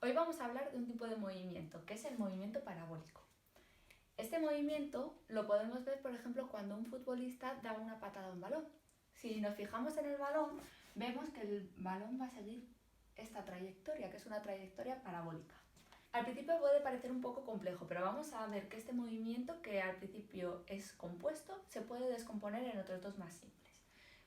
Hoy vamos a hablar de un tipo de movimiento, que es el movimiento parabólico. Este movimiento lo podemos ver, por ejemplo, cuando un futbolista da una patada a un balón. Si nos fijamos en el balón, vemos que el balón va a seguir esta trayectoria, que es una trayectoria parabólica. Al principio puede parecer un poco complejo, pero vamos a ver que este movimiento, que al principio es compuesto, se puede descomponer en otros dos más simples.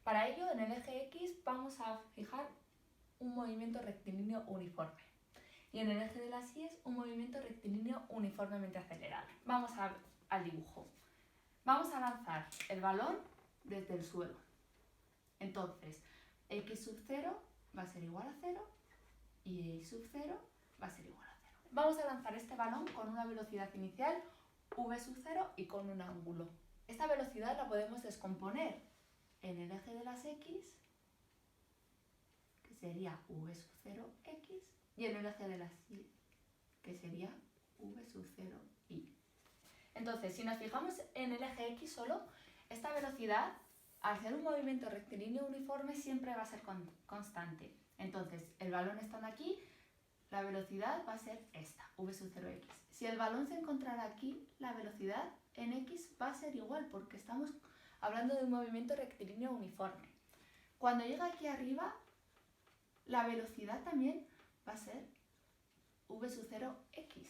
Para ello, en el eje X vamos a fijar un movimiento rectilíneo uniforme. Y en el eje de las Y es un movimiento rectilíneo uniformemente acelerado. Vamos al dibujo. Vamos a lanzar el balón desde el suelo. Entonces, X sub 0 va a ser igual a 0 y Y sub 0 va a ser igual a 0. Vamos a lanzar este balón con una velocidad inicial v sub 0 y con un ángulo. Esta velocidad la podemos descomponer en el eje de las X, que sería v sub 0x, y en el eje de las Y, que sería v sub 0y. Entonces, si nos fijamos en el eje X solo, esta velocidad, al ser un movimiento rectilíneo uniforme, siempre va a ser constante. Entonces, el balón estando aquí, la velocidad va a ser esta, v sub 0x. Si el balón se encontrara aquí, la velocidad en x va a ser igual, porque estamos hablando de un movimiento rectilíneo uniforme. Cuando llega aquí arriba, la velocidad también va a ser v sub 0x.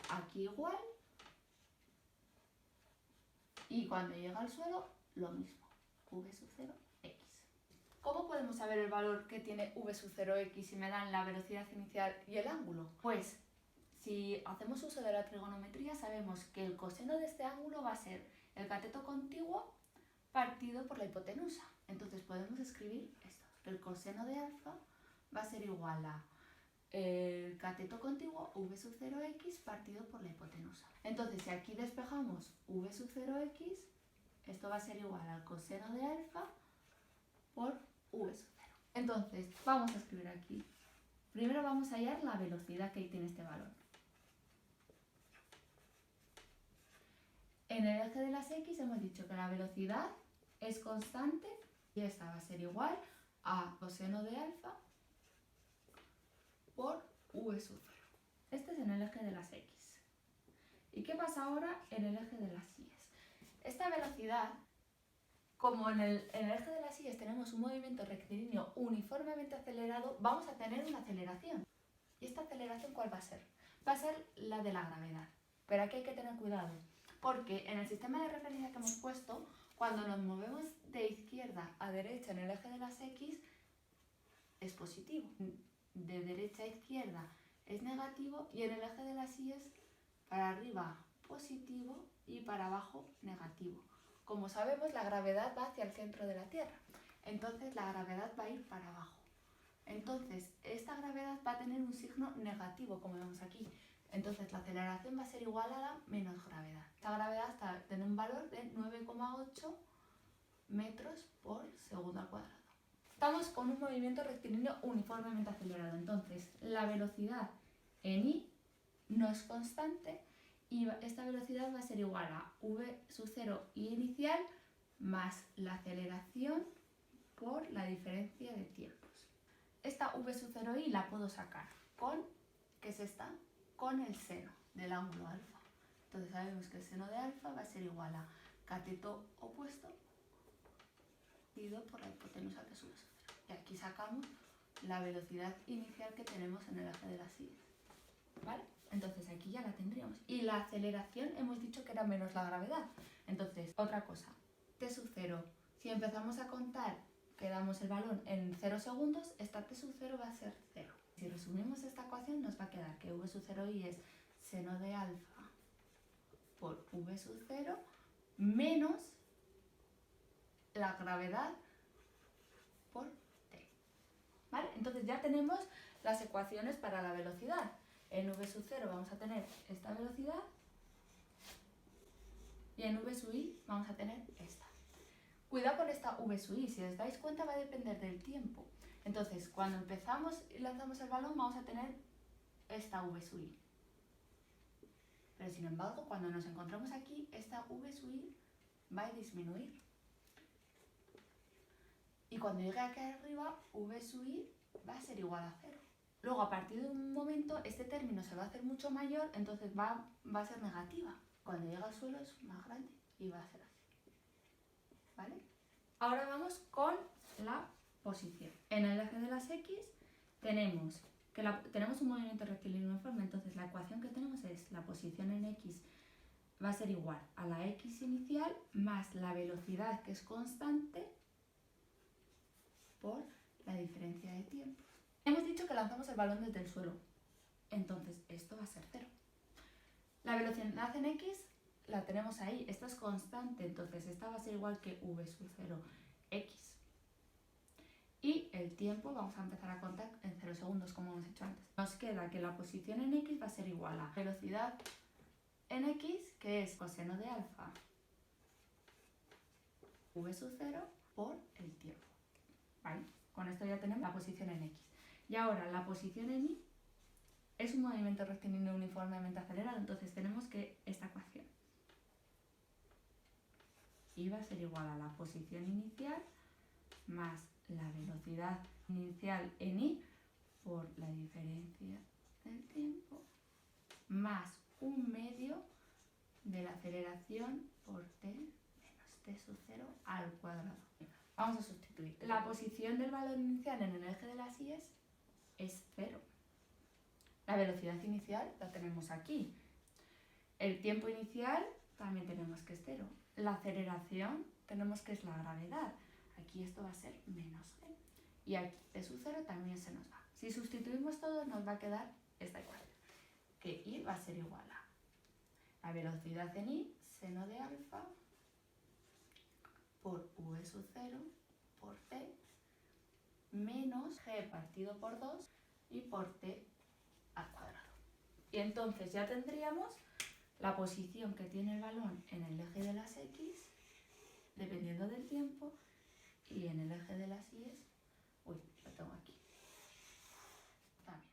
Aquí igual. Y cuando llega al suelo, lo mismo, v sub 0x. ¿Cómo podemos saber el valor que tiene v sub 0x si me dan la velocidad inicial y el ángulo? Pues, si hacemos uso de la trigonometría, sabemos que el coseno de este ángulo va a ser el cateto contiguo partido por la hipotenusa. Entonces podemos escribir esto, que el coseno de alfa va a ser igual a el cateto contiguo v sub 0x partido por la hipotenusa. Entonces, si aquí despejamos v sub 0x, esto va a ser igual al coseno de alfa por v sub 0. Entonces, vamos a escribir aquí. Primero vamos a hallar la velocidad que tiene este balón. En el eje de las X hemos dicho que la velocidad es constante y esta va a ser igual a coseno de alfa por v sub 0. Este es en el eje de las X. ¿Y qué pasa ahora en el eje de las Y? Esta velocidad, como en el eje de las Y tenemos un movimiento rectilíneo uniformemente acelerado, vamos a tener una aceleración. ¿Y esta aceleración cuál va a ser? Va a ser la de la gravedad. Pero aquí hay que tener cuidado, porque en el sistema de referencia que hemos puesto, cuando nos movemos de izquierda a derecha en el eje de las X, es positivo. De derecha a izquierda es negativo y en el eje de las Y es para arriba positivo y para abajo negativo. Como sabemos, la gravedad va hacia el centro de la Tierra, entonces la gravedad va a ir para abajo. Entonces, esta gravedad va a tener un signo negativo, como vemos aquí. Entonces, la aceleración va a ser igual a la menos gravedad. Esta gravedad tiene un valor de 9,8 metros por segundo al cuadrado. Estamos con un movimiento rectilíneo uniformemente acelerado. Entonces, la velocidad en y no es constante y esta velocidad va a ser igual a v sub 0 y inicial más la aceleración por la diferencia de tiempos. Esta v sub 0y la puedo sacar con, ¿qué es esta? Con el seno del ángulo alfa. Entonces sabemos que el seno de alfa va a ser igual a cateto opuesto dividido por la hipotenusa, que es v sub 0. Y aquí sacamos la velocidad inicial que tenemos en el eje de las Y. ¿Vale? Entonces aquí ya la tendríamos. Y la aceleración hemos dicho que era menos la gravedad. Entonces, otra cosa, t sub 0. Si empezamos a contar que damos el balón en 0 segundos, esta t sub 0 va a ser 0. Si resumimos esta ecuación, nos va a quedar que v sub 0y es seno de alfa por v sub 0 menos la gravedad por t. ¿Vale? Entonces ya tenemos las ecuaciones para la velocidad. En v sub 0 vamos a tener esta velocidad y en v sub i vamos a tener esta. Cuidado con esta v sub i, si os dais cuenta va a depender del tiempo. Entonces, cuando empezamos y lanzamos el balón vamos a tener esta v sub i. Pero sin embargo, cuando nos encontramos aquí, esta v sub i va a disminuir. Y cuando llegue aquí arriba, v sub i va a ser igual a 0. Luego, a partir de un momento, este término se va a hacer mucho mayor, entonces va a ser negativa. Cuando llega al suelo es más grande y va a ser así. ¿Vale? Ahora vamos con la posición. En el eje de las X tenemos tenemos un movimiento rectilíneo uniforme, entonces la ecuación que tenemos es la posición en X va a ser igual a la X inicial más la velocidad, que es constante, por la diferencia de tiempo. Hemos dicho que lanzamos el balón desde el suelo, entonces esto va a ser 0. La velocidad en X la tenemos ahí, esta es constante, entonces esta va a ser igual que v sub 0 X. Y el tiempo vamos a empezar a contar en 0 segundos, como hemos hecho antes. Nos queda que la posición en X va a ser igual a velocidad en X, que es coseno de alfa v sub 0 por el tiempo. ¿Vale? Con esto ya tenemos la posición en X. Y ahora la posición en Y es un movimiento rectilíneo uniformemente acelerado, entonces tenemos que esta ecuación y va a ser igual a la posición inicial más la velocidad inicial en Y por la diferencia del tiempo más 1/2 de la aceleración por t menos t sub 0 al cuadrado. Vamos a sustituir. La posición del valor inicial en el eje de las Y es 0. La velocidad inicial la tenemos aquí. El tiempo inicial también tenemos que es 0. La aceleración tenemos que es la gravedad. Aquí esto va a ser menos g. Y aquí t sub 0 también se nos va. Si sustituimos todo nos va a quedar esta ecuación, que y va a ser igual a la velocidad en y, seno de alfa, por v sub 0 por t, menos g partido por 2 y por t al cuadrado. Y entonces ya tendríamos la posición que tiene el balón en el eje de las X, dependiendo del tiempo, y en el eje de las Y, lo tengo aquí también.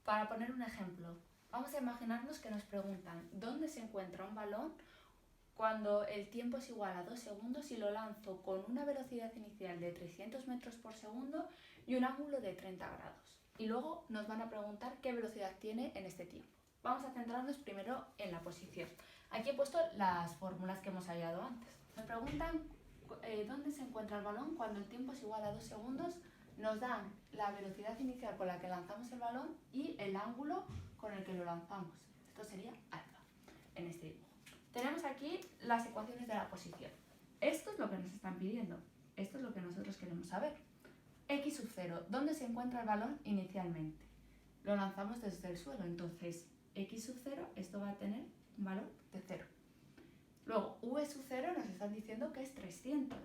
Para poner un ejemplo, vamos a imaginarnos que nos preguntan ¿dónde se encuentra un balón cuando el tiempo es igual a 2 segundos y lo lanzo con una velocidad inicial de 300 metros por segundo y un ángulo de 30 grados? Y luego nos van a preguntar qué velocidad tiene en este tiempo. Vamos a centrarnos primero en la posición. Aquí he puesto las fórmulas que hemos hallado antes. Nos preguntan dónde se encuentra el balón cuando el tiempo es igual a 2 segundos. Nos dan la velocidad inicial con la que lanzamos el balón y el ángulo con el que lo lanzamos. Esto sería alfa en este dibujo. Tenemos aquí las ecuaciones de la posición. Esto es lo que nos están pidiendo. Esto es lo que nosotros queremos saber. X sub 0. ¿Dónde se encuentra el balón inicialmente? Lo lanzamos desde el suelo, entonces X sub 0, esto va a tener un valor de 0. Luego, V sub 0 nos están diciendo que es 300.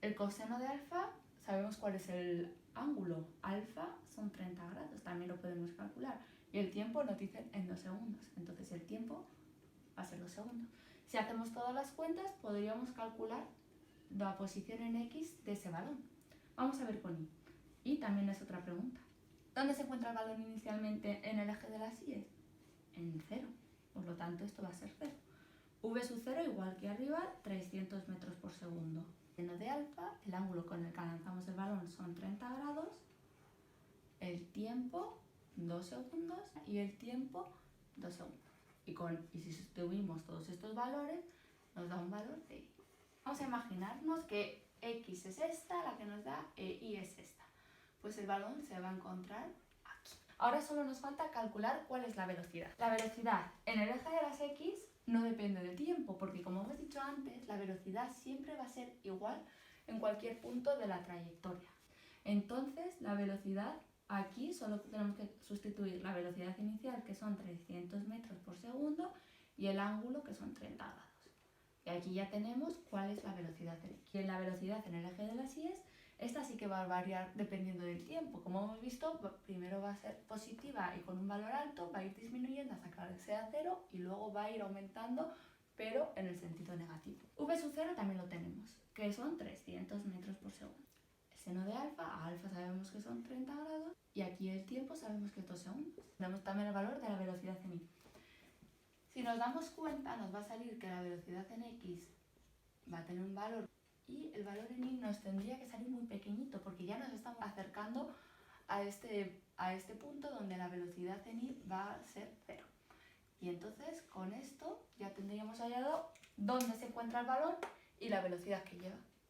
El coseno de alfa, sabemos cuál es el ángulo. Alfa son 30 grados, también lo podemos calcular. Y el tiempo nos dicen en 2 segundos. Entonces el tiempo va a ser 2 segundos. Si hacemos todas las cuentas, podríamos calcular la posición en X de ese balón. Vamos a ver con Y. Y también es otra pregunta. ¿Dónde se encuentra el balón inicialmente en el eje de las Y? En 0. Por lo tanto, esto va a ser 0. V sub 0 igual que arriba, 300 metros por segundo. Seno de alfa, el ángulo con el que lanzamos el balón son 30 grados. El tiempo, 2 segundos. Y el tiempo, 2 segundos. Y si sustituimos todos estos valores, nos da un valor de Y. Vamos a imaginarnos que X es esta, la que nos da, Y es esta. Pues el balón se va a encontrar aquí. Ahora solo nos falta calcular cuál es la velocidad. La velocidad en el eje de las X no depende del tiempo, porque como hemos dicho antes, la velocidad siempre va a ser igual en cualquier punto de la trayectoria. Entonces, la velocidad aquí solo tenemos que sustituir la velocidad inicial, que son 300 metros por segundo, y el ángulo, que son 30 grados. Y aquí ya tenemos cuál es la velocidad en X. Y en la velocidad en el eje de las Y, esta sí que va a variar dependiendo del tiempo. Como hemos visto, primero va a ser positiva y con un valor alto, va a ir disminuyendo hasta que sea 0 y luego va a ir aumentando, pero en el sentido negativo. V sub 0 también lo tenemos, que son 300 metros por segundo. El seno de alfa, a alfa sabemos que son 30 grados y aquí el tiempo sabemos que es 2 segundos. Tenemos también el valor de la velocidad en Y. Si nos damos cuenta, nos va a salir que la velocidad en X va a tener un valor y el valor en Y nos tendría que salir muy pequeñito porque ya nos estamos acercando a este punto donde la velocidad en i va a ser 0. Y entonces con esto ya tendríamos hallado dónde se encuentra el balón y la velocidad que lleva.